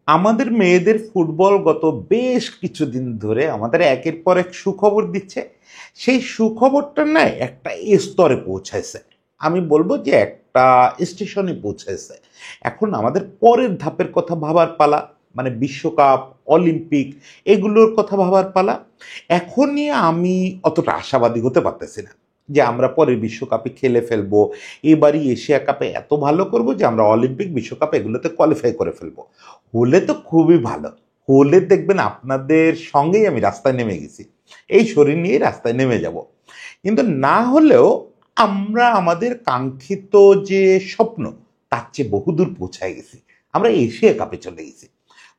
আমাদের মেয়েদের ফুটবল গত বেশ কিছুদিন ধরে আমাদের একের পর এক সুখবর দিচ্ছে। সেই সুখবরটা না একটা স্তরে পৌঁছাইছে, আমি বলবো যে একটা স্টেশনে পৌঁছাইছে। এখন আমাদের পরের ধাপের কথা ভাবার পালা, মানে বিশ্বকাপ, অলিম্পিক, এগুলোর কথা ভাবার পালা। এখনই আমি অতটা আশাবাদী হতে পারতেছি না যে আমরা পরের বিশ্বকাপে খেলে ফেলবো, এবারই এশিয়া কাপে এত ভালো করব যে আমরা অলিম্পিক, বিশ্বকাপ এগুলোতে কোয়ালিফাই করে ফেলবো। হলে তো খুবই ভালো, হলে দেখবেন আপনাদের সঙ্গেই আমি রাস্তায় নেমে গেছি, এই শরীর নিয়ে রাস্তায় নেমে যাব। কিন্তু না হলেও আমরা আমাদের কাঙ্ক্ষিত যে স্বপ্ন তার চেয়ে বহুদূর পৌঁছায় গেছি, আমরা এশিয়া কাপে চলে গেছি।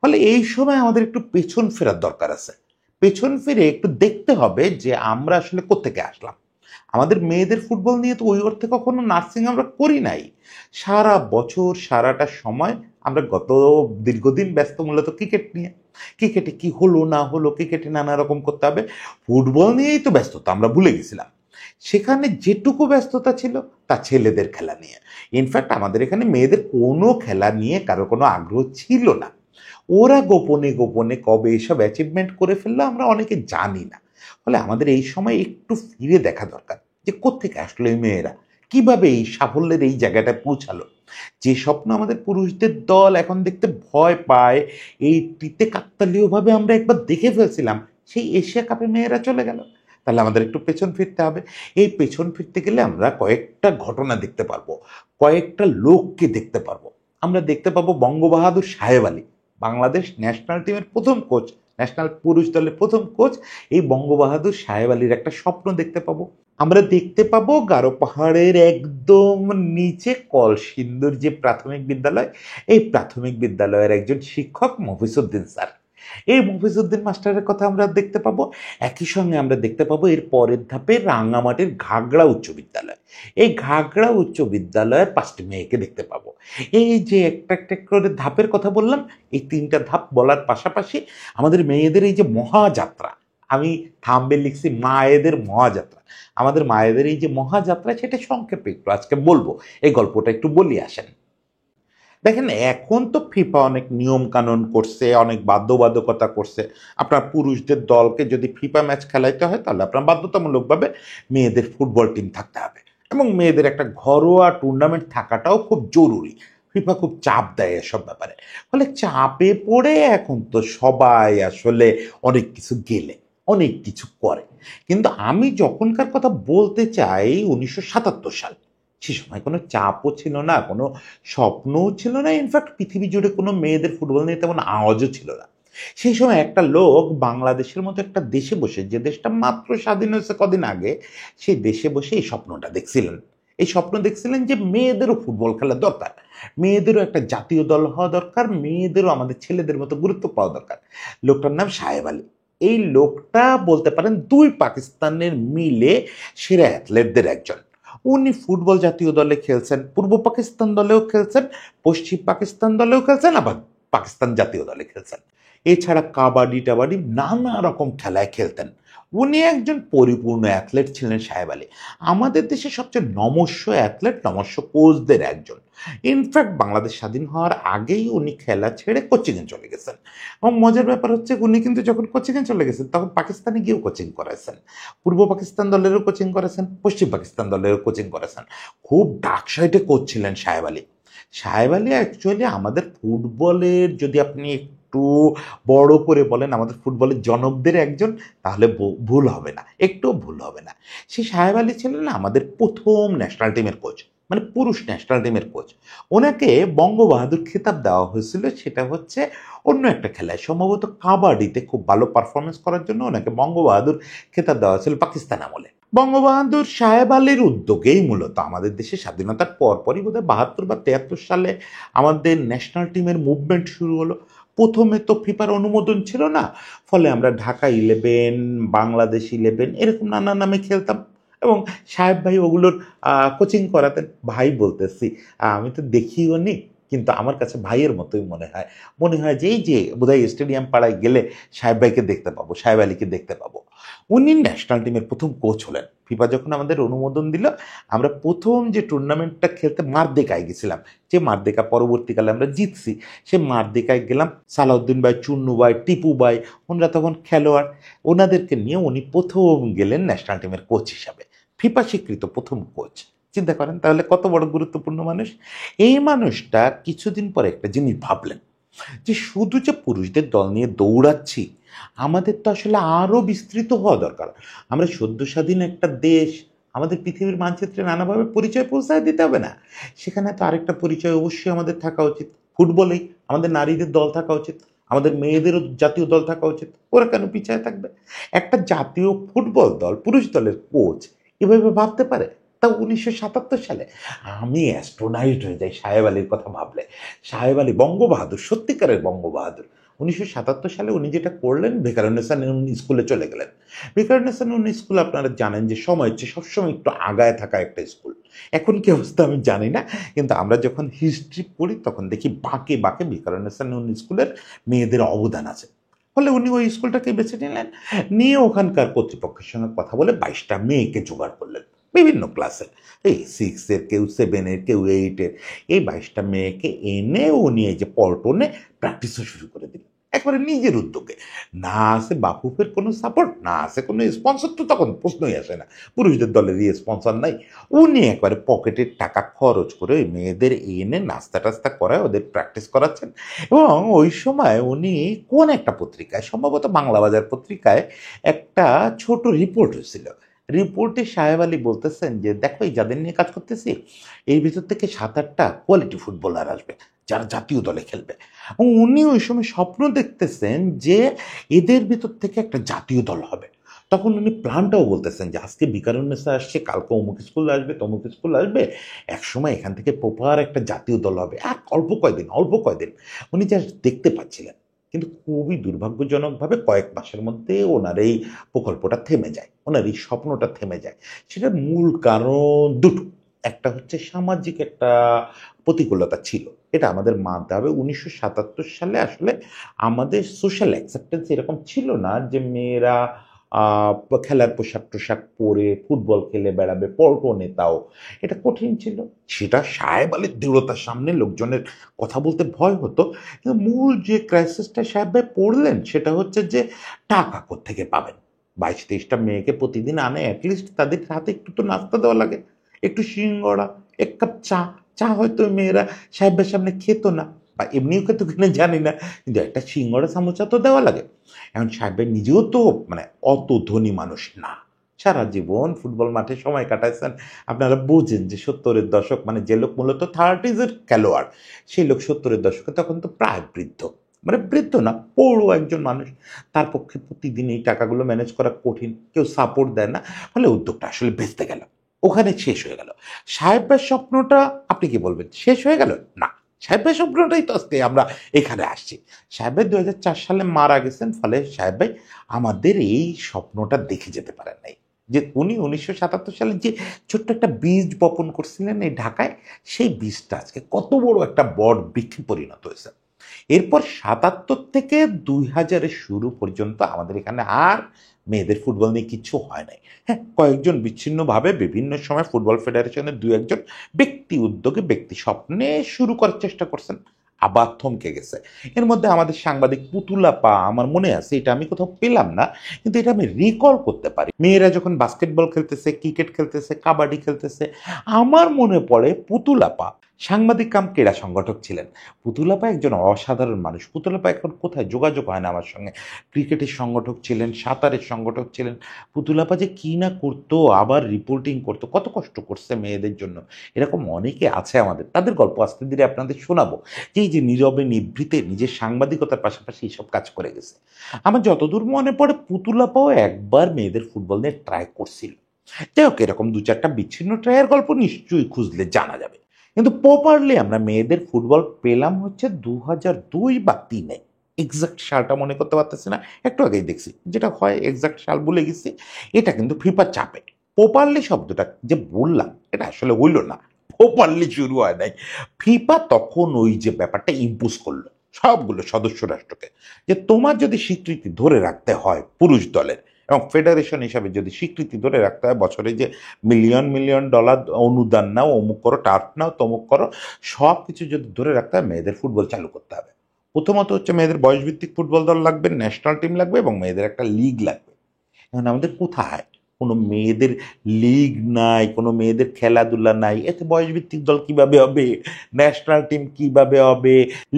ফলে এই সময় আমাদের একটু পেছন ফেরার দরকার আছে। পেছন ফিরে একটু দেখতে হবে যে আমরা আসলে কোত্থেকে আসলাম। আমাদের মেয়েদের ফুটবল নিয়ে তো ওই অর্থে কখনো নার্সিং আমরা করি নাই। সারা বছর সারাটা সময় আমরা গত দীর্ঘদিন ব্যস্ত মূলত ক্রিকেট নিয়ে। ক্রিকেটে কি হলো না হলো, ক্রিকেটে নানা রকম করতে হবে, ফুটবল নিয়েই তো ব্যস্ততা আমরা ভুলে গেছিলাম। সেখানে যেটুকু ব্যস্ততা ছিল তা ছেলেদের খেলা নিয়ে। ইনফ্যাক্ট আমাদের এখানে মেয়েদের কোনো খেলা নিয়ে কারো কোনো আগ্রহ ছিল না। ওরা গোপনে গোপনে কবে এসব অ্যাচিভমেন্ট করে ফেললো আমরা অনেকে জানি না। ফলে আমাদের এই সময় একটু ফিরে দেখা দরকার যে কোত্থেকে আসলো এই মেয়েরা, কিভাবে এই সাফল্যের এই জায়গাটায় পৌঁছালো। যে স্বপ্ন আমাদের পুরুষদের দল এখন দেখতে ভয় পায়, এইটিতে কাকতালীয়ভাবে আমরা একবার দেখে ফেলছিলাম, সেই এশিয়া কাপে মেয়েরা চলে গেল। তাহলে আমাদের একটু পেছন ফিরতে হবে। এই পেছন ফিরতে গেলে আমরা কয়েকটা ঘটনা দেখতে পারবো, কয়েকটা লোককে দেখতে পারবো। আমরা দেখতে পাবো বঙ্গবাহাদুর সাহেব আলী, বাংলাদেশ ন্যাশনাল টিমের প্রথম কোচ, ন্যাশনাল পুরুষ দলের প্রথম কোচ। এই বঙ্গবাহাদুর সাহেব আলীর একটা স্বপ্ন দেখতে পাবো। আমরা দেখতে পাবো গারো পাহাড়ের একদম নিচে কলসিন্দুর যে প্রাথমিক বিদ্যালয়, এই প্রাথমিক বিদ্যালয়ের একজন শিক্ষক মফিজউদ্দিন স্যার, এই মফিজউদ্দিন মাস্টারের কথা আমরা দেখতে পাবো। একই সঙ্গে আমরা দেখতে পাবো এর পরের ধাপে রাঙামাটির ঘাগড়া উচ্চ বিদ্যালয়, এই ঘাগড়া উচ্চ বিদ্যালয়ের 5টি মেয়েকে দেখতে পাবো। এই যে একটা একটা করে ধাপের কথা বললাম, এই 3টা ধাপ বলার পাশাপাশি আমাদের মেয়েদের এই যে মহাযাত্রা, আমি থাম্বে লিখছি মায়েদের মহাযাত্রা, আমাদের মায়েদের এই যে মহাযাত্রা সেটা সংক্ষেপে একটু আজকে বলবো। এই গল্পটা একটু বলি আসেন। দেখেন, এখন তো ফিফা অনেক নিয়ম কানুন করছে, অনেক বাধ্যবাধকতা করছে। আপনার পুরুষদের দলকে যদি ফিফা ম্যাচ খেলাইতে হয় তাহলে আপনার বাধ্যতামূলকভাবে মেয়েদের ফুটবল টিম থাকতে হবে, এবং মেয়েদের একটা ঘরোয়া টুর্নামেন্ট থাকাটাও খুব জরুরি। ফিফা খুব চাপ দেয় এসব ব্যাপারে। ফলে চাপে পড়ে এখন তো সবাই আসলে অনেক কিছু গেলে অনেক কিছু করে। কিন্তু আমি যখনকার কথা বলতে চাই 1977 সাল, সে সময় কোনো চাপও ছিল না, কোনো স্বপ্নও ছিল না, ইনফ্যাক্ট পৃথিবী জুড়ে কোনো মেয়েদের ফুটবল নিয়ে তেমন আওয়াজও ছিল না। সেই সময় একটা লোক বাংলাদেশের মতো একটা দেশে বসে, যে দেশটা মাত্র স্বাধীন হয়েছে কদিন আগে, সেই দেশে বসে এই স্বপ্নটা দেখছিলেন। এই স্বপ্ন দেখছিলেন যে মেয়েদেরও ফুটবল খেলা দরকার, মেয়েদেরও একটা জাতীয় দল হওয়া দরকার, মেয়েদেরও আমাদের ছেলেদের মতো গুরুত্ব পাওয়া দরকার। লোকটার নাম সাহেব আলী। এই লোকটা বলতে পারেন দুই পাকিস্তানের মিলে সেরা অ্যাথলেটদের একজন। উনি ফুটবল জাতীয় দলে খেলছেন, পূর্ব পাকিস্তান দলেও খেলছেন, পশ্চিম পাকিস্তান দলেও খেলছেন, আবার পাকিস্তান জাতীয় দলে খেলছেন। এছাড়া কাবাডি টাবাডি নানা রকম খেলায় খেলতেন। উনি একজন পরিপূর্ণ অ্যাথলেট ছিলেন সাহেব আলী। আমাদের দেশে সবচেয়ে নমস্য অ্যাথলেট, নমস্য কোচদের একজন। ইনফ্যাক্ট বাংলাদেশ স্বাধীন হওয়ার আগেই উনি খেলা ছেড়ে কোচিংয়ে চলে গেছেন। এবং মজার ব্যাপার হচ্ছে উনি কিন্তু যখন কোচিংয়ে চলে গেছেন তখন পাকিস্তানে গিয়েও কোচিং করাইছেন, পূর্ব পাকিস্তান দলেরও কোচিং করেছেন, পশ্চিম পাকিস্তান দলেরও কোচিং করেছেন। খুব ডাক সাইটে কোচ ছিলেন সাহেব আলী। সাহেব আলী অ্যাকচুয়ালি আমাদের ফুটবলের, যদি আপনি একটু বড় করে বলেন আমাদের ফুটবলের জনকদের একজন, তাহলে ভুল হবে না, একটু ভুল হবে না। সেই সাহেব আলী ছিলেন আমাদের প্রথম ন্যাশনাল টিমের কোচ, মানে পুরুষ ন্যাশনাল টিমের কোচ। ওনাকে বঙ্গবাহাদুর খেতাব দেওয়া হয়েছিল, সেটা হচ্ছে অন্য একটা খেলায়, সম্ভবত কাবাডিতে খুব ভালো পারফরমেন্স করার জন্য ওনাকে বঙ্গবাহাদুর খেতাব দেওয়া হয়েছিল পাকিস্তান আমলে। বঙ্গবাহাদুর সাহেব আলীর উদ্যোগেই মূলত আমাদের দেশে স্বাধীনতার পরপরই বোধহয় 72 বা 73 সালে আমাদের ন্যাশনাল টিমের মুভমেন্ট শুরু হলো। প্রথমে তো ফিফার অনুমোদন ছিল না, ফলে আমরা ঢাকা 11, বাংলাদেশ 11 এরকম নানা নামে খেলতাম, এবং সাহেব ভাই ওগুলোর কোচিং করাতেন। ভাই বলতেছি, আমি তো দেখিও নি, কিন্তু আমার কাছে ভাইয়ের মতোই মনে হয় যে এই যে বোধহয় স্টেডিয়াম পাড়ায় গেলে সাহেব ভাইকে দেখতে পাবো, সাহেব আলীকে দেখতে পাবো। উনি ন্যাশনাল টিমের প্রথম কোচ হলেন। ফিফা যখন আমাদের অনুমোদন দিল, আমরা প্রথম যে টুর্নামেন্টটা খেলতে মারদেকায় গেছিলাম, যে মারদেকা পরবর্তীকালে আমরা জিতছি, সে মারদেকায় গেলাম। সালাউদ্দিন ভাই, চুন্নু ভাই, টিপু ভাই, ওনারা তখন খেলোয়াড়, ওনাদেরকে নিয়ে উনি প্রথম গেলেন ন্যাশনাল টিমের কোচ হিসাবে, ফিফা স্বীকৃত প্রথম কোচ। চিন্তা করেন তাহলে কত বড় গুরুত্বপূর্ণ মানুষ। এই মানুষটা কিছুদিন পরে একটা জিনিস ভাবলেন যে শুধু যে পুরুষদের দল নিয়ে দৌড়াচ্ছি, আমাদের তো আসলে আরও বিস্তৃত হওয়া দরকার। আমরা সদ্য স্বাধীন একটা দেশ, আমাদের পৃথিবীর মানচিত্রে নানাভাবে পরিচয় পৌঁছায় দিতে হবে না? সেখানে তো আরেকটা পরিচয় অবশ্যই আমাদের থাকা উচিত। ফুটবলেই আমাদের নারীদের দল থাকা উচিত, আমাদের মেয়েদেরও জাতীয় দল থাকা উচিত। ওরা কেন পিছায় থাকবে? একটা জাতীয় ফুটবল দল, পুরুষ দলের কোচ এভাবে ভাবতে পারে, তা 1977 সালে। আমি অ্যাস্ট্রোনাইট হয়ে যাই সাহেব আলীর কথা ভাবলে। সাহেব আলী বঙ্গবাহাদুর, সত্যিকারের বঙ্গবাহাদুর। 1977 সালে উনি যেটা করলেন, ভিকারুন্নিসা নূন স্কুলে চলে গেলেন। ভিকারুন্নিসা নূন স্কুল আপনারা জানেন যে সময় হচ্ছে সবসময় একটু আগায় থাকা একটা স্কুল। এখন কি অবস্থা আমি জানি না, কিন্তু আমরা যখন হিস্ট্রি পড়ি তখন দেখি বাঁকে বাঁকে ভিকারুন্নিসা নূন স্কুলের মেয়েদের অবদান আছে। ফলে উনি ওই স্কুলটাকে বেছে নিলেন, নিয়ে ওখানকার কর্তৃপক্ষের সঙ্গে কথা বলে 22টা মেয়েকে জোগাড় করলেন বিভিন্ন ক্লাসের, এই 6-এর, কেউ 7-এর, কেউ 8-এর। এই 22টা মেয়েকে এনে উনি এই যে পল্টনে প্র্যাকটিসও শুরু করে দিলেন একবারে নিজের উদ্যোগে। না আছে বাফুফের কোনো সাপোর্ট, না আছে কোনো স্পন্সর, তো তখন প্রশ্নই আসে না, পুরুষদের দলের স্পন্সর নাই। উনি একবারে পকেটের টাকা খরচ করে ওই মেয়েদের এনে নাস্তা টাস্তা করায় ওদের প্র্যাকটিস করাচ্ছেন। এবং ওই সময় উনি কোন একটা পত্রিকায়, সম্ভবত বাংলা বাজার পত্রিকায়, একটা ছোট রিপোর্ট হয়েছিল। রিপোর্টে সাহেব আলী বলতেছেন যে দেখো, এই যাদের নিয়ে কাজ করতেছি, এই ভিতর থেকে 7-8টা কোয়ালিটি ফুটবলার আসবে যারা জাতীয় দলে খেলবে। এবং উনি ওই সময় স্বপ্ন দেখতেছেন যে এদের ভিতর থেকে একটা জাতীয় দল হবে। তখন উনি প্ল্যানটাও বলতেছেন যে আজকে ভিকারুন্নিসা আসছে, কালকে অমুক স্কুল আসবে, তমুক স্কুল আসবে, একসময় এখান থেকে প্রপার একটা জাতীয় দল হবে। আর অল্প কয়দিন উনি জাস্ট দেখতে পাচ্ছিলেন। কিন্তু খুবই দুর্ভাগ্যজনকভাবে কয়েক মাসের মধ্যে ওনার এই প্রকল্পটা থেমে যায়, ওনার এই স্বপ্নটা থেমে যায়। সেটার মূল কারণ দুটো। একটা হচ্ছে সামাজিক একটা প্রতিকূলতা ছিল, এটা আমাদের মানতে হবে। 1977 সালে আসলে আমাদের সোশ্যাল অ্যাকসেপ্টেন্স এরকম ছিল না যে মেয়েরা খেলার পোশাক টোশাক পরে ফুটবল খেলে বেড়াবে, পল্টনে তাও। এটা কঠিন ছিল। সেটা সাহেব আলীর দৃঢ়তার সামনে লোকজনের কথা বলতে ভয় হতো। কিন্তু মূল যে ক্রাইসিসটা সাহেব ভাই পড়লেন, সেটা হচ্ছে যে টাকা কোত্থেকে পাবেন? 22-23টা মেয়েকে প্রতিদিন আনে, অ্যাটলিস্ট তাদের হাতে একটু তো নাস্তা দেওয়া লাগে, একটু সিঙ্গড়া, এক কাপ চা। চা হয়তো মেয়েরা সাহেবের সামনে খেত না, বা এমনিও খেত কিনা জানি না, কিন্তু একটা সিঙ্গড়া সামোসা তো দেওয়া লাগে। এখন সাহেব নিজেও তো মানে অত ধনী মানুষ না, সারা জীবন ফুটবল মাঠে সময় কাটাইছেন। আপনারা বুঝেন যে 70-এর দশক, মানে যে লোক মূলত 30s-এর খেলোয়াড়, সেই লোক 70-এর দশকে তখন তো প্রায় বৃদ্ধ, মানে বৃদ্ধ না, পৌড়ো একজন মানুষ। তার পক্ষে প্রতিদিন এই টাকাগুলো ম্যানেজ করা কঠিন, কেউ সাপোর্ট দেয় না। ফলে উদ্যোগটা আসলে বেঁচতে গেল, ওখানে শেষ হয়ে গেল। সাহেবের স্বপ্নটা আপনি কি বলবেন শেষ হয়ে গেল? না, সাহেবের স্বপ্নটাই তো আজকে আমরা এখানে আসছি। সাহেব 2004 সালে মারা গেছেন, ফলে সাহেব ভাই আমাদের এই স্বপ্নটা দেখে যেতে পারেন নাই। যে উনি 1977 সালে যে ছোট্ট একটা বীজ বপন করছিলেন এই ঢাকায়, সেই বীজটা আজকে কত বড় একটা বট বৃক্ষে পরিণত হয়েছে। এরপর 77 থেকে 2000-এর শুরু পর্যন্ত আমাদের এখানে আর মেয়েদের ফুটবল নিয়ে কিচ্ছু হয় নাই। হ্যাঁ, কয়েকজন বিচ্ছিন্নভাবে বিভিন্ন সময় ফুটবল ফেডারেশনের 2-1 জন ব্যক্তি উদ্যোগে, ব্যক্তি স্বপ্নে শুরু করার চেষ্টা করছেন, আবার থমকে গেছে। এর মধ্যে আমাদের সাংবাদিক পুতুলাপা, আমার মনে আছে, এটা আমি কোথাও পেলাম না, কিন্তু এটা আমি রিকল করতে পারি। মেয়েরা যখন বাস্কেটবল খেলতেছে, ক্রিকেট খেলতেছে, কাবাডি খেলতেছে, আমার মনে পড়ে পুতুলাপা সাংবাদিক কাম ক্রীড়া সংগঠক ছিলেন। পুতুলাপা একজন অসাধারণ মানুষ। পুতুলাপা এখন কোথায়, যোগাযোগ হয় না আমার সঙ্গে। ক্রিকেটের সংগঠক ছিলেন, সাঁতারের সংগঠক ছিলেন। পুতুলাপা যে কি না করতো, আবার রিপোর্টিং করতো, কত কষ্ট করছে মেয়েদের জন্য। এরকম অনেকে আছে আমাদের, তাদের গল্প আস্তে ধীরে আপনাদের শোনাবো, যে এই যে নীরবে নিভৃতে নিজের সাংবাদিকতার পাশাপাশি এইসব কাজ করে গেছে। আমার যতদূর মনে পড়ে, পুতুলাপাও একবার মেয়েদের ফুটবল নিয়ে ট্রাই করছিল। যাই হোক, এরকম 2-4টা বিচ্ছিন্ন ট্রায়ের গল্প নিশ্চয়ই খুঁজলে জানা যাবে। কিন্তু প্রপারলি আমরা মেয়েদের ফুটবল পেলাম হচ্ছে 2002 বা 3-এ। এক্সাক্ট সালটা মনে করতে পারতেছি না, একটু আগেই দেখছি, যেটা হয় এক্সাক্ট সাল ভুলে গেছি। এটা কিন্তু ফিফা চাপে। প্রপারলি শব্দটা যে বললাম, এটা আসলে হইল না, প্রপারলি শুরু হয় নাই। ফিফা তখন ওই যে ব্যাপারটা ইম্পোজ করলো সবগুলো সদস্য রাষ্ট্রকে, যে তোমার যদি স্বীকৃতি ধরে রাখতে হয় পুরুষ দলের, এবং ফেডারেশন হিসাবে যদি স্বীকৃতি ধরে রাখতে হয়, বছরে যে মিলিয়ন মিলিয়ন ডলার অনুদান নাও, অমুক করো, টার্ফ নাও, তমুক করো, সব কিছু যদি ধরে রাখতে হয়, মেয়েদের ফুটবল চালু করতে হবে। প্রথমত হচ্ছে মেয়েদের বয়সভিত্তিক ফুটবল দল লাগবে, ন্যাশনাল টিম লাগবে, এবং মেয়েদের একটা লিগ লাগবে। এখন আমাদের কোথায় কোনো মেয়েদের লিগ নাই, কোনো মেয়েদের খেলাধুলা নাই, এতে বয়সভিত্তিক দল কিভাবে হবে, ন্যাশনাল টিম কিভাবে হবে,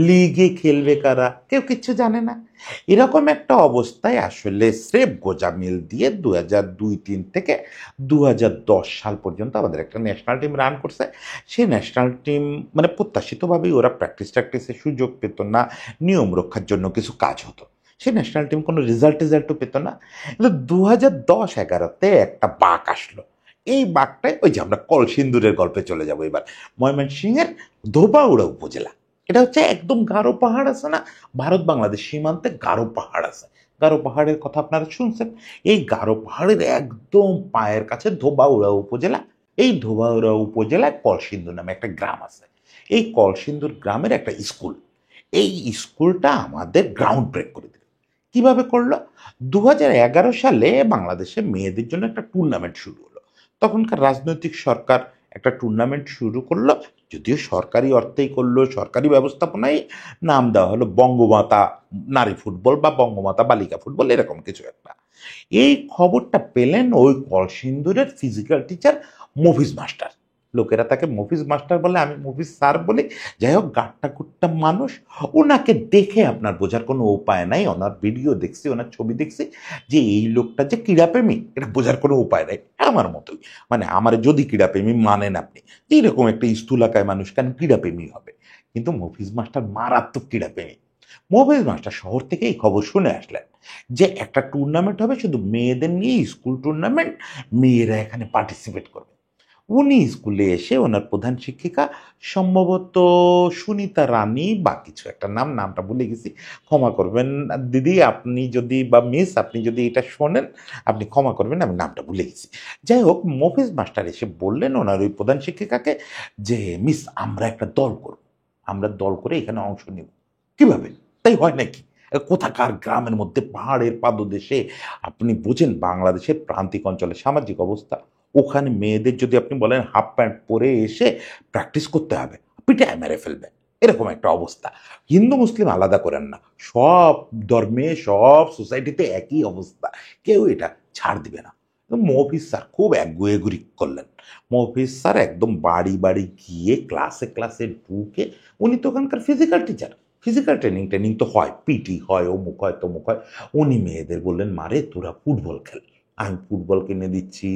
লিগে খেলবে কারা, কেউ কিচ্ছু জানে না। এরকম একটা অবস্থায় আসলে স্রেফ গোজামিল দিয়ে 2002-03 থেকে 2010 সাল পর্যন্ত আমাদের একটা ন্যাশনাল টিম রান করছে। সেই ন্যাশনাল টিম মানে প্রত্যাশিতভাবেই ওরা প্র্যাকটিসের সুযোগ পেত না, নিয়ম রক্ষার জন্য কিছু কাজ হতো, সেই ন্যাশনাল টিম কোনো রেজাল্টও পেত না। কিন্তু 2010-11-তে একটা বাঁক আসলো। এই বাঁকটাই ওই যে আমরা কলসিন্দুরের গল্পে চলে যাবো এবার, ময়মনসিংহের ধোবাউড়া উপজেলা। এটা হচ্ছে একদম গারো পাহাড় আছে না, ভারত বাংলাদেশ সীমান্তে গারো পাহাড় আছে। গারো পাহাড়ের কথা আপনারা শুনছেন। এই গারো পাহাড়ের একদম পায়ের কাছে ধোবাউড়া উপজেলা। এই ধোবাউড়া উপজেলায় কলসিন্দুর নামে একটা গ্রাম আছে। এই কলসিন্দুর গ্রামের একটা স্কুল, এই স্কুলটা আমাদের গ্রাউন্ড ব্রেক করে দিল। কিভাবে করলো? 2011 সালে বাংলাদেশে মেয়েদের জন্য একটা টুর্নামেন্ট শুরু হলো। তখনকার রাজনৈতিক সরকার একটা টুর্নামেন্ট শুরু করলো, যদিও সরকারি অর্থেই করলো, সরকারি ব্যবস্থাপনায়, নাম দেওয়া হলো বঙ্গমাতা নারী ফুটবল বা বঙ্গমাতা বালিকা ফুটবল, এরকম কিছু একটা। এই খবরটা পেলেন ওই কলসিন্দুরের ফিজিক্যাল টিচার মফিজ মাস্টার। লোকেরা তাকে মফিজ মাস্টার বলে, আমি মফিজ স্যার বলি। যাই হোক, গাট্টা গুট্টা মানুষ। ওনাকে দেখে আপনার বোঝার কোনো উপায় নাই, ওনার ভিডিও দেখছি, ওনার ছবি দেখছি, যে এই লোকটা যে ক্রীড়াপ্রেমী এটা বোঝার কোনো উপায় নাই। আমার মতোই, মানে আমার যদি ক্রীড়াপ্রেমী মানেন আপনি, যে এরকম একটা স্থূলাকায় মানুষ কেন ক্রীড়াপ্রেমী হবে? কিন্তু মফিজ মাস্টার মারাত্মক ক্রীড়াপ্রেমী। মফিজ মাস্টার শহর থেকে এই খবর শুনে আসলেন যে একটা টুর্নামেন্ট হবে শুধু মেয়েদের নিয়ে, স্কুল টুর্নামেন্ট, মেয়েরা এখানে পার্টিসিপেট করবে। উনি স্কুলে এসে ওনার প্রধান শিক্ষিকা, সম্ভবত সুনিতা রানী বা কিছু একটা নামটা ভুলে গেছি, ক্ষমা করবেন দিদি আপনি যদি, বা মিস আপনি যদি এটা শোনেন, আপনি ক্ষমা করবেন, আমি নামটা ভুলে গেছি। যাই হোক, মফিজ মাস্টার এসে বললেন ওনার ওই প্রধান শিক্ষিকাকে যে মিস, আমরা একটা দল করব, আমরা দল করে এখানে অংশ নেব। কিভাবে? তাই হয় নাকি? কোথাকার গ্রামের মধ্যে, পাহাড়ের পাদদেশে, আপনি বোঝেন বাংলাদেশের প্রান্তিক অঞ্চলের সামাজিক অবস্থা, ওখানে মেয়েদের যদি আপনি বলেন হাফ প্যান্ট পরে এসে প্র্যাকটিস করতে হবে, পিটায় মেরে ফেলবে, এরকম একটা অবস্থা। হিন্দু মুসলিম আলাদা করেন না, সব ধর্মে সব সোসাইটিতে একই অবস্থা, কেউ এটা ছাড় দিবে না। মহফিজ স্যার খুব এগুরি করলেন। মহফিজ স্যার একদম বাড়ি বাড়ি গিয়ে ক্লাসে ক্লাসে ঢুকে, উনি তো ওখানকার ফিজিক্যাল টিচার, ফিজিক্যাল ট্রেনিং তো হয়, পিটি হয়, অমুক হয়, তমুক হয়। উনি মেয়েদের বললেন, মারে তোরা ফুটবল খেল, আমি ফুটবল কিনে দিচ্ছি,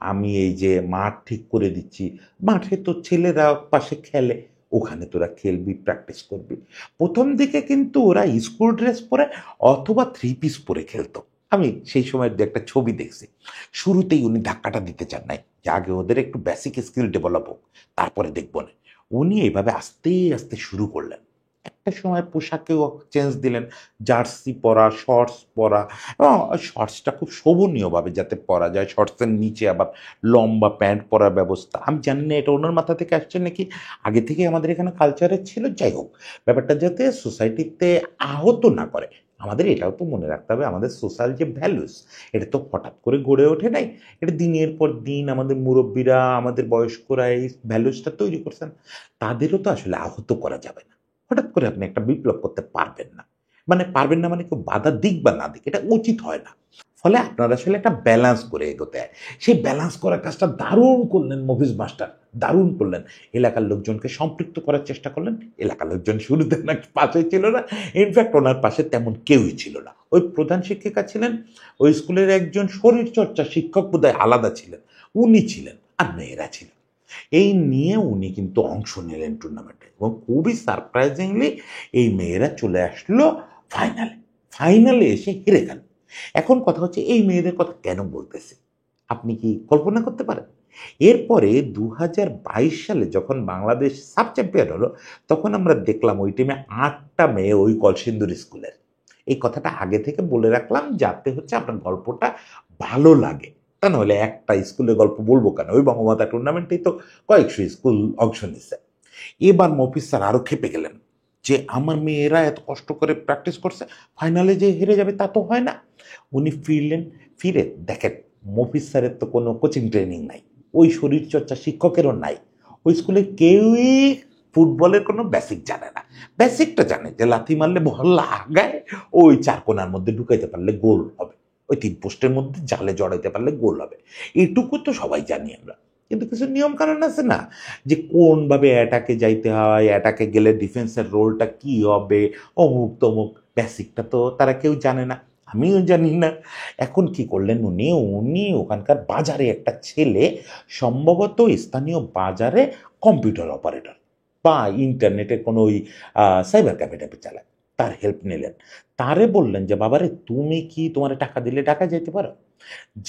আমি এই যে মাঠ ঠিক করে দিচ্ছি, মাঠে তো ছেলেরা পাশে খেলে, ওখানে তোরা খেলবি, প্র্যাকটিস করবি। প্রথম দিকে কিন্তু ওরা স্কুল ড্রেস পরে অথবা 3 পিস পরে খেলতো। আমি সেই সময় একটা ছবি দেখছি। শুরুতেই উনি ধাক্কাটা দিতে চান নাই, যে আগে ওদের একটু বেসিক স্কিল ডেভেলপ হোক, তারপরে দেখবো না। উনি এইভাবে আস্তে আস্তে শুরু করলেন। একটা সময় পোশাকেও চেঞ্জ দিলেন, জার্সি পরা, শর্টস পরা, এবং শর্টসটা খুব শোভনীয়ভাবে যাতে পরা যায়, শর্টসের নিচে আবার লম্বা প্যান্ট পরার ব্যবস্থা। আমি জানি না এটা ওনার মাথা থেকে আসছে নাকি আগে থেকে আমাদের এখানে কালচারে ছিল। যাই হোক, ব্যাপারটা যাতে সোসাইটিতে আহত না করে, আমাদের এটাও তো মনে রাখতে হবে, আমাদের সোশ্যাল যে ভ্যালুস, এটা তো হঠাৎ করে গড়ে ওঠে নাই, এটা দিনের পর দিন আমাদের মুরব্বীরা, আমাদের বয়স্করা এই ভ্যালুসটা তৈরি করছেন। তাদেরও তো আসলে আহত করা যাবে না। হঠাৎ করে আপনি একটা বিপ্লব করতে পারবেন না, মানে পারবেন না, মানে কেউ বাধা দিক বা না দিক, এটা উচিত হয় না। ফলে আপনার আসলে একটা ব্যালেন্স করে এগোতে হয়। সেই ব্যালেন্স করার কাজটা দারুণ করলেন মফিজ মাস্টার, দারুণ করলেন। এলাকার লোকজনকে সম্পৃক্ত করার চেষ্টা করলেন। এলাকার লোকজন শুরুতে নাকি পাশে ছিল না, ইনফ্যাক্ট ওনার পাশে তেমন কেউই ছিল না। ওই প্রধান শিক্ষিকা ছিলেন, ওই স্কুলের একজন শরীরচর্চা শিক্ষক বোধহয় আলাদা ছিলেন, উনি ছিলেন, আর মেয়েরা ছিলেন। এই নিয়ে উনি কিন্তু অংশ নিলেন টুর্নামেন্টে, এবং খুবই সারপ্রাইজিংলি এই মেয়েরা চলে আসলো ফাইনালে। ফাইনালে এসে হেরে গেল। এখন কথা হচ্ছে, এই মেয়েদের কথা কেন বলতেছি, আপনি কি কল্পনা করতে পারেন? এরপরে 2022 সালে যখন বাংলাদেশ সাব চ্যাম্পিয়ন হলো, তখন আমরা দেখলাম ওই টিমে 8টা মেয়ে ওই কলসিন্দুর স্কুলের। এই কথাটা আগে থেকে বলে রাখলাম যাতে হচ্ছে আপনার গল্পটা ভালো লাগে, তা নাহলে একটা স্কুলের গল্প বলবো কেন, ওই বঙ্গমাতা টুর্নামেন্টেই তো কয়েকশো স্কুল অংশ নিছে। এবার মফিজ স্যার আরো খেপে গেলেন যে আমার মেয়েরা এত কষ্ট করে প্র্যাকটিস করছে, ফাইনালে যে হেরে যাবে তা তো হয় না। উনি ফিরলেন, ফিরে দেখেন মফিজ স্যারের তো কোনো কোচিং ট্রেনিং নাই, ওই শরীরচর্চা শিক্ষকেরও নাই, ওই স্কুলে কেউই ফুটবলের কোনো বেসিক জানে না। বেসিকটা জানে যে লাথি মারলে বল লাগায়, ওই চার কোণার মধ্যে ঢুকাইতে পারলে গোল হবে, ওই তিন পোস্টের মধ্যে জালে জড়াইতে পারলে গোল হবে, এটুকু তো সবাই জানি আমরা। কিন্তু কিছু নিয়ম কানুন আছে না, যে কোনভাবে অ্যাটাকে যাইতে হয়, অ্যাটাকে গেলে ডিফেন্সের রোলটা কি হবে, অমুক তমুক, বেসিকটা তো তারা কেউ জানে না, আমিও জানি না। এখন কি করলেন উনি, উনি ওখানকার বাজারে একটা ছেলে, সম্ভবত স্থানীয় বাজারে কম্পিউটার অপারেটর বা ইন্টারনেটের কোনো ওই সাইবার ক্যাফে ট্যাফে চালায়, তার হেল্প নিলেন। তারে বললেন যে বাবারে তুমি কি তোমার টাকা দিলে টাকা যেতে পারো,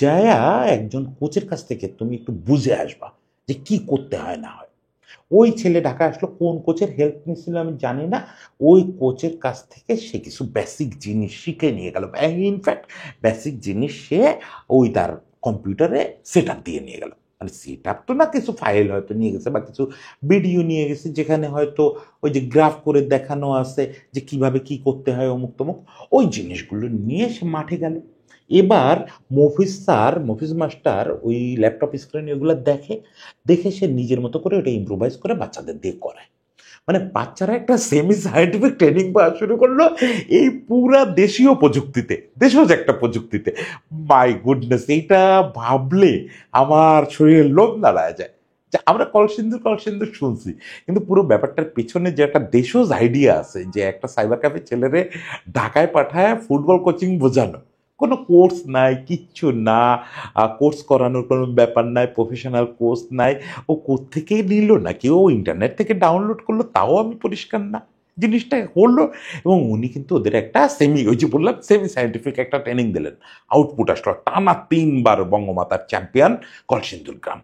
যায়া একজন কোচের কাছ থেকে তুমি একটু বুঝে আসবা যে কি করতে হয় না হয়। ওই ছেলে ঢাকা আসলো, কোন কোচের হেল্প নিয়েছিল আমি জানি না, ওই কোচের কাছ থেকে সে কিছু বেসিক জিনিস শিখে নিয়ে গেল, ইনফ্যাক্ট বেসিক জিনিস সে ওই তার কম্পিউটারে সেট আপ দিয়ে নিয়ে গেল। মানে সেট আপ তো না, কিছু ফাইল হয়তো নিয়ে গেছে বা কিছু ভিডিও নিয়ে গেছে, যেখানে হয়তো ওই যে গ্রাফ করে দেখানো আছে যে কিভাবে কি করতে হয় অমুক তমুক, ওই জিনিসগুলো নিয়ে সে মাঠে গেল। এবার মফিজ স্যার, মফিজ মাস্টার ওই ল্যাপটপ স্ক্রিনে ওগুলো দেখে, দেখে সে নিজের মতো করে ওটা ইম্প্রোভাইজ করে বাচ্চাদের দিয়ে করায়। মানে বাচ্চারা একটা সেমি সায়েন্টিফিক ট্রেনিং পাওয়া শুরু করলো এই পুরা দেশীয় প্রযুক্তিতে, দেশজ একটা প্রযুক্তিতে। মাই গুডনেস, এইটা ভাবলে আমার শরীরের লোম দাঁড়ায় যায় যে আমরা কলসিন্দুর কলসিন্দুর শুনছি, কিন্তু পুরো ব্যাপারটার পেছনে যে একটা দেশজ আইডিয়া আছে, যে একটা সাইবার ক্যাফে ছেলেরে ঢাকায় পাঠায় ফুটবল কোচিং বোঝানো, কোনো কোর্স নাই, কিচ্ছু না, কোর্স করানোর কোনো ব্যাপার নাই, প্রফেশনাল কোর্স নাই, ও কোত্থেকেই নিল না, কেউ ইন্টারনেট থেকে ডাউনলোড করলো তাও আমি পরিষ্কার না, জিনিসটা হলো। এবং উনি কিন্তু ওদের একটা সেমি, ওই যে বললাম সেমি সায়েন্টিফিক একটা ট্রেনিং দিলেন, আউটপুট আসলো টানা 3বার বঙ্গমাতার চ্যাম্পিয়ন কলসিন্দুর গ্রাম।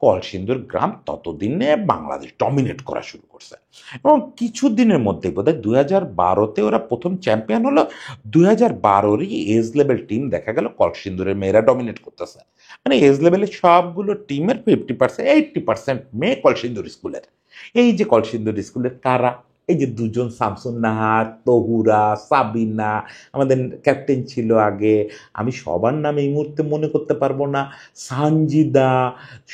কলসিন্দুর গ্রাম ততদিনে বাংলাদেশ ডমিনেট করা শুরু করছে, এবং কিছু দিনের মধ্যে বোধহয় 2012-তে ওরা প্রথম চ্যাম্পিয়ন হলো। 2012-রই এজ লেভেল টিম দেখা গেল কলসিন্দুরের মেয়েরা ডমিনেট করতেছে। মানে এজ লেভেলের সবগুলো টিমের 50%, 80% মেয়ে কলসিন্দুর স্কুলের। এই যে কলসিন্দুর স্কুলের কারা, এই যে দুজন শামসুন নাহার, তহুরা, সাবিনা, আমাদের ক্যাপ্টেন ছিল আগে, আমি সবার নাম এই মুহূর্তে মনে করতে পারবো না, সানজিদা,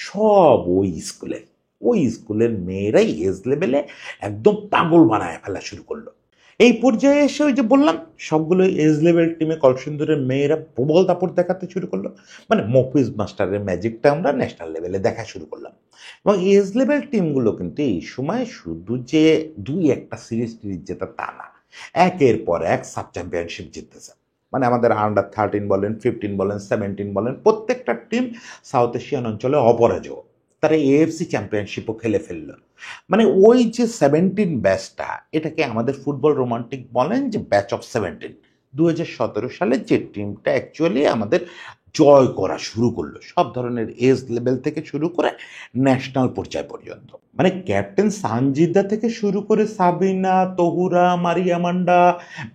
সব ওই স্কুলের, ওই স্কুলের মেয়েরাই এজ লেভেলে একদম পাগল বানায় ফেলা শুরু করলো। এই পর্যায়ে এসে ওই যে বললাম সবগুলো এজ লেভেল টিমে কলসিন্দুরের মেয়েরা প্রবল দাপট দেখাতে শুরু করলো। মানে মফিজ মাস্টারের ম্যাজিকটা আমরা ন্যাশনাল লেভেলে দেখা শুরু করলাম। এবং এজ লেভেল টিমগুলো কিন্তু এই সময় শুধু যে দুই একটা সিরিজ টিরিজ জেতা তা না, একের পর এক সাব চ্যাম্পিয়নশিপ জিততেছে। মানে আমাদের আন্ডার 13 বলেন, 15 বলেন, 17 বলেন, প্রত্যেকটা টিম সাউথ এশিয়ান অঞ্চলে অপরাজয়, তারা এএফসি চ্যাম্পিয়নশিপও খেলে ফেললো। মানে ওই যে 17 ব্যাচটা, এটাকে আমাদের ফুটবল রোমান্টিক বলেন যে ব্যাচ অফ 17। 2017 সালে যে টিমটা অ্যাকচুয়ালি আমাদের জয় করা শুরু করলো সব ধরনের এজ লেভেল থেকে শুরু করে ন্যাশনাল পর্যায় পর্যন্ত। মানে ক্যাপ্টেন সানজিদা থেকে শুরু করে সাবিনা, তহুরা, মারিয়ামান্ডা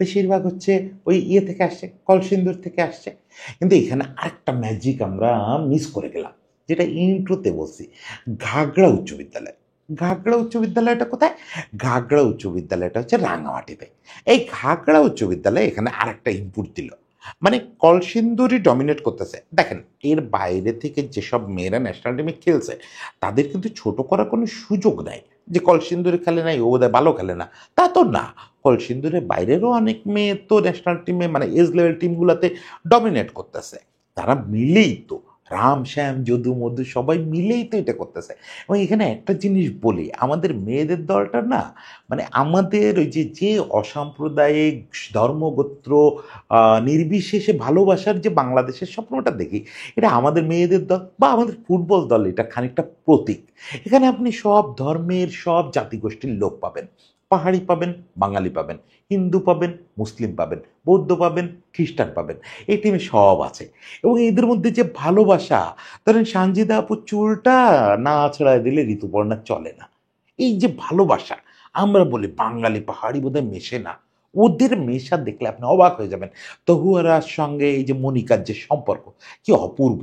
বেশিরভাগ হচ্ছে ওই ইয়ে থেকে আসছে, কলসিন্দুর থেকে আসছে। কিন্তু এখানে আরেকটা ম্যাজিক আমরা মিস করে গেলাম, যেটা ইন্ট্রোতে বলছি, ঘাগড়া উচ্চ বিদ্যালয়। ঘাগড়া উচ্চ বিদ্যালয়টা কোথায়? ঘাগড়া উচ্চ বিদ্যালয়টা হচ্ছে রাঙামাটিতে। এই ঘাগড়া উচ্চ বিদ্যালয় এখানে আরেকটা ইনপুট দিল, মানে কলসিন্দুরই ডমিনেট করতেছে। দেখেন এর বাইরে থেকে যেসব মেয়েরা ন্যাশনাল টিমে খেলছে তাদের কিন্তু ছোট করার কোনো সুযোগ নাই, যে কলসিন্দুরে খেলে নাই ও বোধহয় ভালো খেলে না, তা তো না। কলসিন্দুরের বাইরেরও অনেক মেয়ে তো ন্যাশনাল টিমে মানে এজ লেভেল টিমগুলোতে ডমিনেট করতেছে। তারা মিলেই তো, রাম শ্যাম যদু মধু সবাই মিলেই তো এটা করতেছে। এবং এখানে একটা জিনিস বলি, আমাদের মেয়েদের দলটা না, মানে আমাদের ওই যে যে অসাম্প্রদায়িক ধর্মগোত্র নির্বিশেষে ভালোবাসার যে বাংলাদেশের স্বপ্নটা দেখি, এটা আমাদের মেয়েদের দল বা আমাদের ফুটবল দল, এটা খানিকটা প্রতীক। এখানে আপনি সব ধর্মের সব জাতিগোষ্ঠীর লোক পাবেন, পাহাড়ি পাবেন, বাঙালি পাবেন, হিন্দু পাবেন, মুসলিম পাবেন, বৌদ্ধ পাবেন, খ্রিস্টান পাবেন, এই টিমে সব আছে। এবং এদের মধ্যে যে ভালোবাসা, ধরেন সানজিদা আপু চুলটা না আছড়ায় দিলে ঋতুপর্ণা চলে না, এই যে ভালোবাসা, আমরা বলি বাঙালি পাহাড়ি বোধহয় মেশে না, ওদের মেশা দেখলে আপনি অবাক হয়ে যাবেন। তহুয়ারার সঙ্গে এই যে মনিকার যে সম্পর্ক, কি অপূর্ব।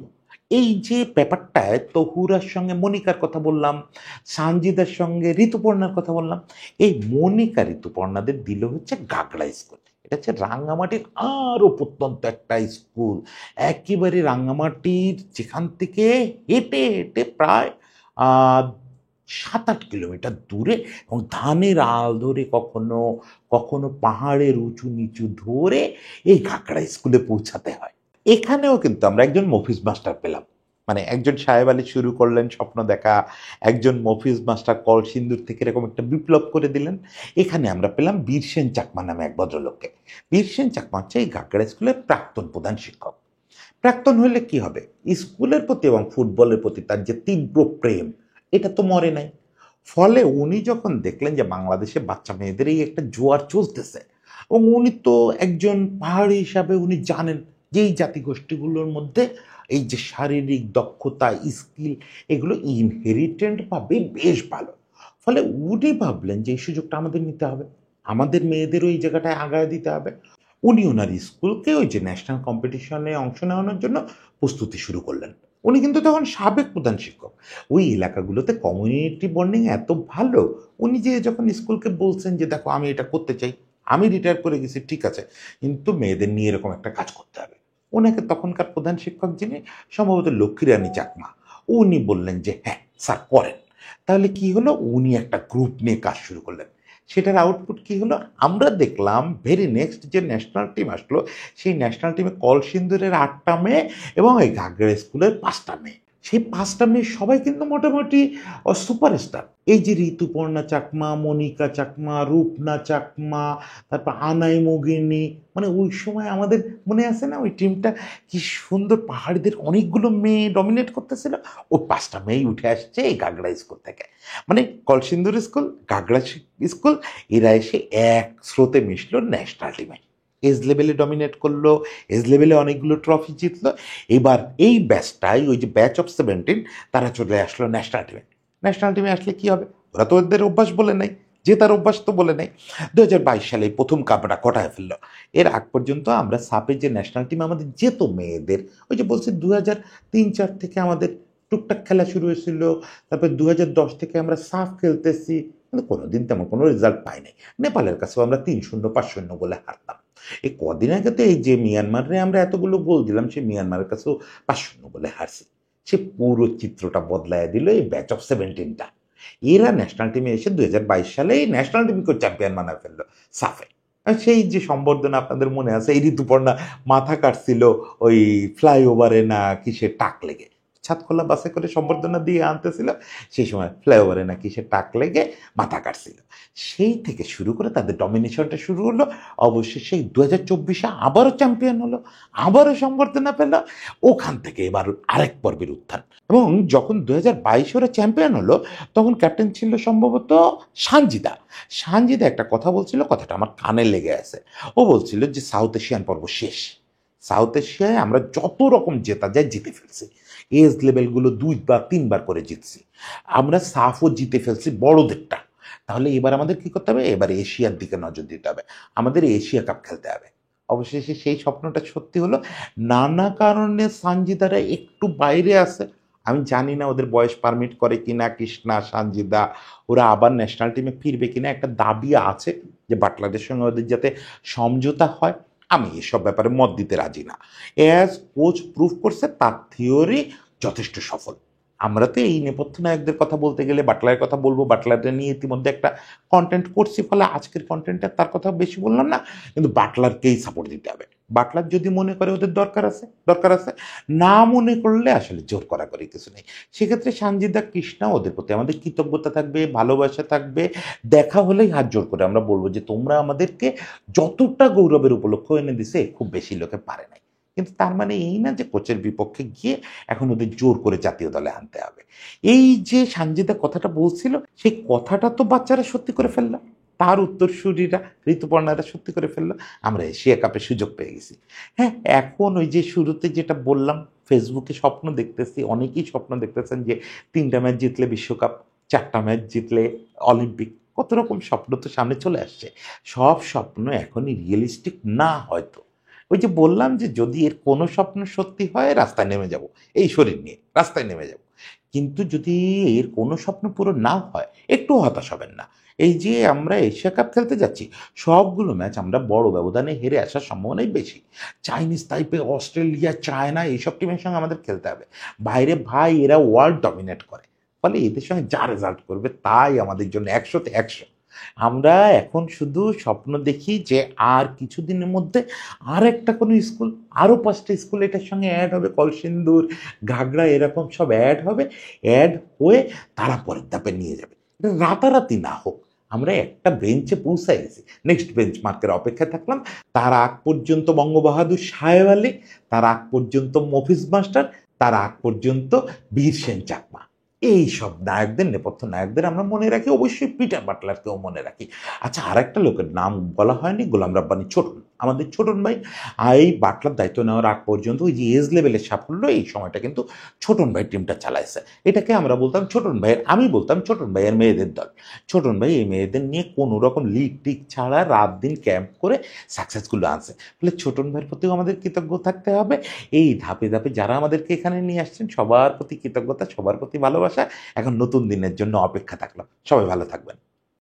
এই যে ব্যাপারটায় তহুরার সঙ্গে মনিকার কথা বললাম, সানজিদার সঙ্গে ঋতুপর্ণার কথা বললাম, এই মনিকা ঋতুপর্ণাদের দিল হচ্ছে গাগড়া স্কুল। এটা হচ্ছে রাঙ্গামাটির আরও প্রত্যন্ত একটা স্কুল, একেবারে রাঙ্গামাটির যেখান থেকে হেঁটে হেঁটে প্রায় 7-8 কিলোমিটার দূরে, এবং ধানের আল ধরে কখনো কখনো পাহাড়ের উঁচু নিচু ধরে এই গাগড়া স্কুলে পৌঁছাতে হয়। এখানেও কিন্তু আমরা একজন মফিজ মাস্টার পেলাম, মানে একজন সাহেব আলী শুরু করলেন স্বপ্ন দেখা, একজন মফিজ মাস্টার কলসিন্দুর থেকে এরকম একটা বিপ্লব করে দিলেন। এখানে আমরা পেলাম বীরসেন চাকমা নামে এক ভদ্রলোককে। বীরসেন চাকমা হচ্ছে এই গাগড়া স্কুলের প্রাক্তন প্রধান শিক্ষক। প্রাক্তন হলে কি হবে, স্কুলের প্রতি এবং ফুটবলের প্রতি তার যে তীব্র প্রেম, এটা তো মরে নাই। ফলে উনি যখন দেখলেন যে বাংলাদেশে বাচ্চা মেয়েদের এই একটা জোয়ার চলতেছে, এবং উনি তো একজন পাহাড়ি হিসাবে উনি জানেন যে এই জাতিগোষ্ঠীগুলোর মধ্যে এই যে শারীরিক দক্ষতা, স্কিল, এগুলো ইনহেরিটেন্ট ভাবে বেশ ভালো। ফলে উনি ভাবলেন যে এই সুযোগটা আমাদের নিতে হবে, আমাদের মেয়েদেরও এই জায়গাটায় আগায় দিতে হবে। উনি ওনার স্কুলকে ওই যে ন্যাশনাল কম্পিটিশনে অংশ নেওয়ানোর জন্য প্রস্তুতি শুরু করলেন। উনি কিন্তু তখন সাবেক প্রধান শিক্ষক। ওই এলাকাগুলোতে কমিউনিটি বন্ডিং এত ভালো, উনি যে যখন স্কুলকে বলছেন যে দেখো আমি এটা করতে চাই, আমি রিটায়ার করে গেছি ঠিক আছে, কিন্তু মেয়েদের নিয়ে এরকম একটা কাজ করতে হবে। ওনাকে তখনকার প্রধান শিক্ষক যিনি, সম্ভবত লক্ষ্মীরানী চাকমা, উনি বললেন যে হ্যাঁ স্যার করেন। তাহলে কি হলো, উনি একটা গ্রুপ নিয়ে কাজ শুরু করলেন। সেটার আউটপুট কি হলো, আমরা দেখলাম ভেরি নেক্সট যে ন্যাশনাল টিম আসলো, সেই ন্যাশনাল টিমে কলসিন্দুরের 8টা মেয়ে এবং এই ঘাগড়া স্কুলের 5টা মেয়ে। সেই 5টা মেয়ে সবাই কিন্তু মোটামুটি সুপারস্টার। এই যে ঋতুপর্ণা চাকমা, মনিকা চাকমা, রূপনা চাকমা, তারপর আনাই মগিনী, মানে ওই সময় আমাদের মনে আছে না ওই টিমটা কি সুন্দর, পাহাড়িদের অনেকগুলো মেয়ে ডমিনেট করতেছিল। ওই 5টা মেয়েই উঠে আসছে এই ঘাগড়া স্কুল থেকে। মানে কলসিন্দুর স্কুল, ঘাগড়া স্কুল, এরা এসে এক স্রোতে মিশলো ন্যাশনাল টিমে, এজ লেভেলে ডমিনেট করলো, এজ লেভেলে অনেকগুলো ট্রফি জিতলো। এবার এই ব্যাচটাই, ওই যে ব্যাচ অফ 17, তারা চলে আসলো ন্যাশনাল টিমে। ন্যাশনাল টিমে আসলে কি হবে, ওরা তো ওদের অভ্যাস বলে নাই, জেতার অভ্যাস তো বলে নাই। 2022 সালে এই প্রথম কাপটা কটায় ফেললো। এর আগ পর্যন্ত আমরা সাপে যে ন্যাশনাল টিম আমাদের যেত মেয়েদের, ওই যে বলছি 2003-4 থেকে আমাদের টুকটাক খেলা শুরু হয়েছিল, তারপর 2010 থেকে আমরা সাফ খেলতেছি, কিন্তু কোনোদিন তেমন কোনো রেজাল্ট পাই নাই। নেপালের কাছেও আমরা 3-0, 5-0 গোলে হারতাম। এই কদিন আগে তো এই যে মিয়ানমারে আমরা এতগুলো গোল দিলাম, সে মিয়ানমারের কাছেও 5-0 গোলে হারছি। সে পুরো চিত্রটা বদলায় দিল এই ব্যাচ অফ 17টা। এরা ন্যাশনাল টিমে এসে 2022 সালে এই ন্যাশনাল টিমকে চ্যাম্পিয়ন বানায় ফেললো সাফে। আর সেই যে সম্বর্ধনা আপনাদের মনে আছে, এই ঋতুপর্ণা মাথা কাটছিল ওই ফ্লাইওভারে না কিসে টাক লেগে, ছাদখোলা বাসে করে সম্বর্ধনা দিয়ে আনতেছিল, সেই সময় ফ্লাইওভারে না কিসে টাক লেগে মাথা কাটছিল। সেই থেকে শুরু করে তাদের ডমিনেশনটা শুরু হলো। অবশেষে 2024-এ আবারও চ্যাম্পিয়ন হলো, আবারও সম্বর্ধনা পেল। ওখান থেকে এবার আরেক পর্বের উত্থান। এবং যখন 2022 ওরা চ্যাম্পিয়ন হলো, তখন ক্যাপ্টেন ছিল সম্ভবত সানজিদা। সানজিদা একটা কথা বলছিল, কথাটা আমার কানে লেগে আছে। ও বলছিল যে সাউথ এশিয়ান পর্ব শেষ, সাউথ এশিয়ায় আমরা যত রকম জেতা যায় জিতে ফেলছি, এজ লেভেলগুলো 2-3 বার করে জিতছি, আমরা সাফও জিতে ফেলছি বড়দেরটা। তাহলে এবার আমাদের কি করতে হবে, এবার এশিয়ার দিকে নজর দিতে হবে, আমাদের এশিয়া কাপ খেলতে হবে। অবশেষে সেই স্বপ্নটা সত্যি হলো। নানা কারণে সানজিদারা একটু বাইরে আছে, আমি জানি না ওদের বয়স পারমিট করে কিনা, কৃষ্ণা, সানজিদা ওরা আবার ন্যাশনাল টিমে ফিরবে কিনা, একটা দাবি আছে যে বাটলারের সঙ্গে ওদের যাতে সমঝোতা হয়। আমি এসব ব্যাপারে মত দিতে রাজি না। অ্যাজ কোচ প্রুভ করছে তার থিওরি যথেষ্ট সফল। আমরা তো এই নেপথ্য নায়কদের কথা বলতে গেলে বাটলারের কথা বলবো, বাটলারটা নিয়ে ইতিমধ্যে একটা কন্টেন্ট করছি, ফলে আজকের কন্টেন্টে তার কথা বেশি বললাম না, কিন্তু বাটলারকেই সাপোর্ট দিতে হবে। বাটলার যদি মনে করে ওদের দরকার আছে, দরকার আছে, না মনে করলে আসলে জোর করাকরি কিছু নেই। সেক্ষেত্রে সানজিদা, কৃষ্ণা, ওদের প্রতি আমাদের কৃতজ্ঞতা থাকবে, ভালোবাসা থাকবে। দেখা হলেই হাত জোর করে আমরা বলবো যে তোমরা আমাদেরকে যতটা গৌরবের উপলক্ষ এনে দিছে খুব বেশি লোকে পারে নাই। কিন্তু তার মানে এই না যে কোচের বিপক্ষে গিয়ে এখন ওদের জোর করে জাতীয় দলে আনতে হবে। এই যে সানজিদা কথাটা বলছিল, সেই কথাটা তো বাচ্চারা সত্যি করে ফেললো, তার উত্তরসূরিরা ঋতুপর্ণারা সত্যি করে ফেললো, আমরা এশিয়া কাপের সুযোগ পেয়ে গেছি। হ্যাঁ, এখন ওই যে শুরুতে যেটা বললাম, ফেসবুকে স্বপ্ন দেখতেছি, অনেকেই স্বপ্ন দেখতেছেন যে 3টা ম্যাচ জিতলে বিশ্বকাপ, 4টা ম্যাচ জিতলে অলিম্পিক, কত রকম স্বপ্ন তো সামনে চলে আসছে। সব স্বপ্ন এখনই রিয়েলিস্টিক না হয়তো, ওই যে বললাম যে যদি এর কোনো স্বপ্ন সত্যি হয় রাস্তায় নেমে যাব, এই শরীর নিয়ে রাস্তায় নেমে যাব। কিন্তু যদি এর কোনো স্বপ্ন পূরণ না হয় একটু হতাশ হবেন না। এই যে আমরা এশিয়া কাপ খেলতে যাচ্ছি, সবগুলো ম্যাচ আমরা বড় ব্যবধানে হেরে আসার সম্ভাবনাই বেশি। চাইনিজ তাইপে, অস্ট্রেলিয়া, চায়না এইসব টিমের সঙ্গে আমাদের খেলতে হবে। বাইরে ভাই এরা ওয়ার্ল্ড ডমিনেট করে, ফলে এদের সঙ্গে যা রেজাল্ট করবে তাই আমাদের জন্য 100-তে 100। আমরা এখন শুধু স্বপ্ন দেখি যে আর কিছুদিনের মধ্যে আর একটা কোনো স্কুল, আরও 5টা স্কুল এটার সঙ্গে অ্যাড হবে, কলসিন্দুর, ঘাগড়া এরকম সব অ্যাড হবে। অ্যাড হয়ে তারা পরের ধাপে নিয়ে যাবে। এটা রাতারাতি না হোক, আমরা একটা বেঞ্চে পৌঁছাই গেছি, নেক্সট বেঞ্চ মার্কের অপেক্ষায় থাকলাম। তার আগ পর্যন্ত বঙ্গবাহাদুর সাহেব আলী, তার আগ পর্যন্ত মফিজ মাস্টার, তার আগ পর্যন্ত বীর সেন চাকমা, এই সব নায়কদের, নেপথ্য নায়কদের আমরা মনে রাখি, অবশ্যই পিটার বাটলারকেও মনে রাখি। আচ্ছা, আর একটা লোকের নাম বলা হয়নি, গোলাম রাব্বানি ছোটন, আমাদের ছোটন ভাই। এই বাটলার দায়িত্ব নেওয়ার আগ পর্যন্ত ওই যে এজ লেভেলের সাফল্য, এই সময়টা কিন্তু ছোটন ভাই টিমটা চালাইছে। এটাকে আমরা বলতাম ছোটন ভাইয়ের, আমি বলতাম ছোটন ভাইয়ের মেয়েদের দল। ছোটন ভাই এই মেয়েদের নিয়ে কোনো রকম লিগ টিক ছাড়া রাত দিন ক্যাম্প করে সাকসেসগুলো আনছে। ফলে ছোটন ভাইয়ের প্রতিও আমাদের কৃতজ্ঞ থাকতে হবে। এই ধাপে ধাপে যারা আমাদেরকে এখানে নিয়ে আসছেন সবার প্রতি কৃতজ্ঞতা, সবার প্রতি ভালোবাসা। এখন নতুন দিনের জন্য অপেক্ষা থাকলো। সবাই ভালো থাকবেন।